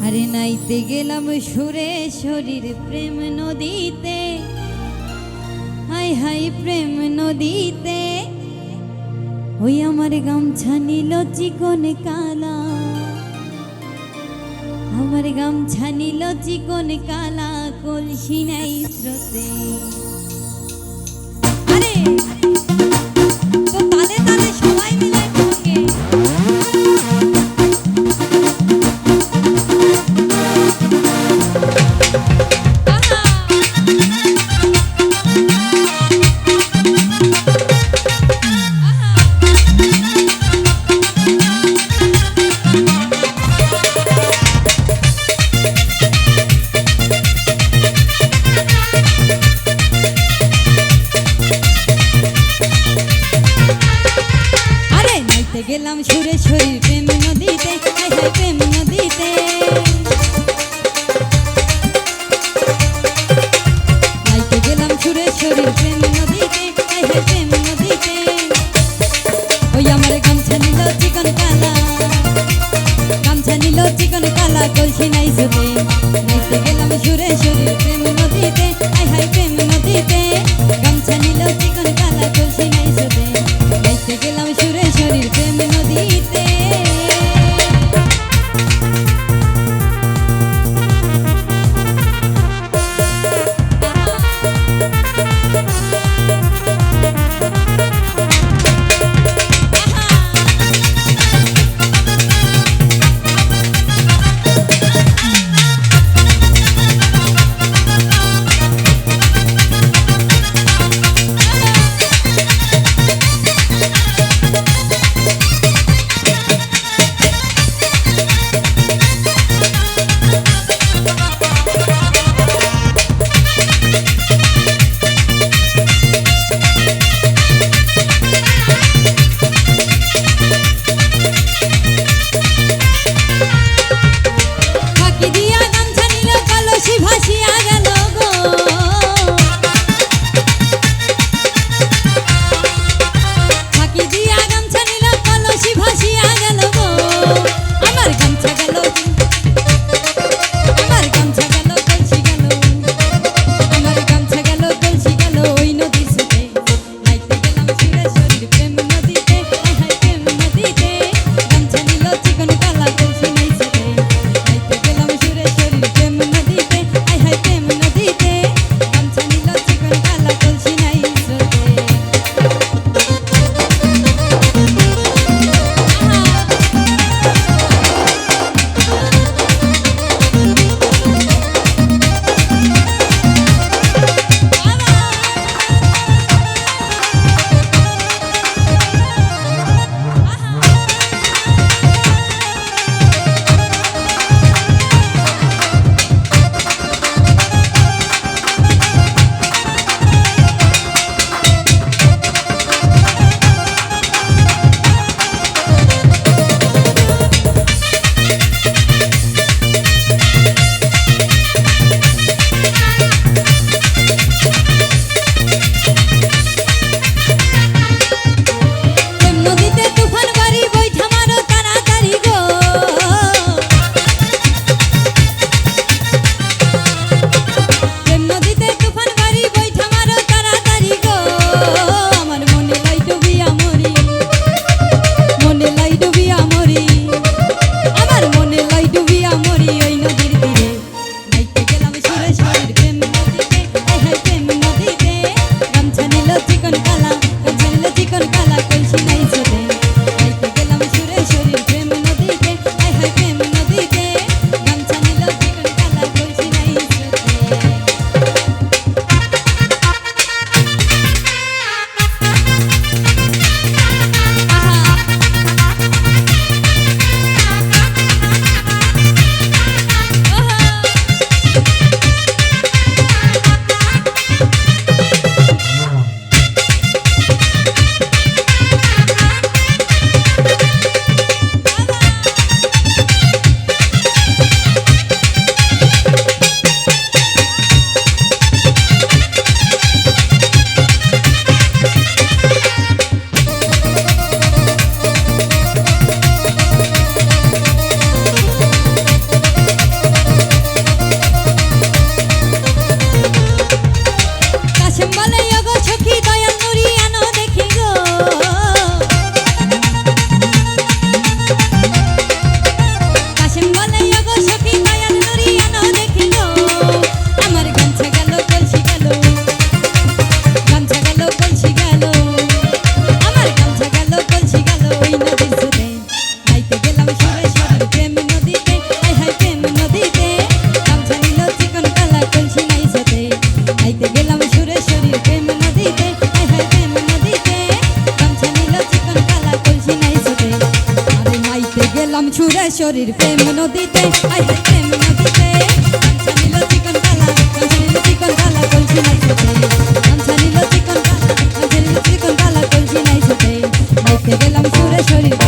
আরে নাইতে গেলাম সুরে শরীর প্রেম নদীতে, হাই হাই প্রেম নদীতে। ওই আমার গামছা নিল চিকন কালা, আমার গামছা নিল চিকন কালা, কলসি নাই স্রোতে। আরে তো তালে তালে সবাই মিলে তোমাকে গেলাম সুরে শরীর প্রেম নদীতে, হাই হাই প্রেম নদীতে। নাইতে গেলাম সুরে শরীর প্রেম নদীতে, হাই হাই প্রেম নদীতে। ওই আমার গামছা নিল চিকন কালা, গামছা নিল চিকন কালা, কলসি নাই সুতে। নাইতে গেলাম সুরে শরীর প্রেম নদীতে, হাই হাই প্রেম নদীতে। গামছা নিল চিকন কালা, কলসি নাই সুতে। নাইতে গেলাম সুরে শরীর প্রেম নদীতে। শরীর প্রেম নদীতে আই হাই প্রেম নদীতে গামছা নিল চিকন কালা গামছা নিল চিকন কালা কলসি নাই ছোটে গামছা নিল চিকন কালা গামছা নিল চিকন কালা কলসি নাই ছোটে নাইতে গেলাম সুরে শরীর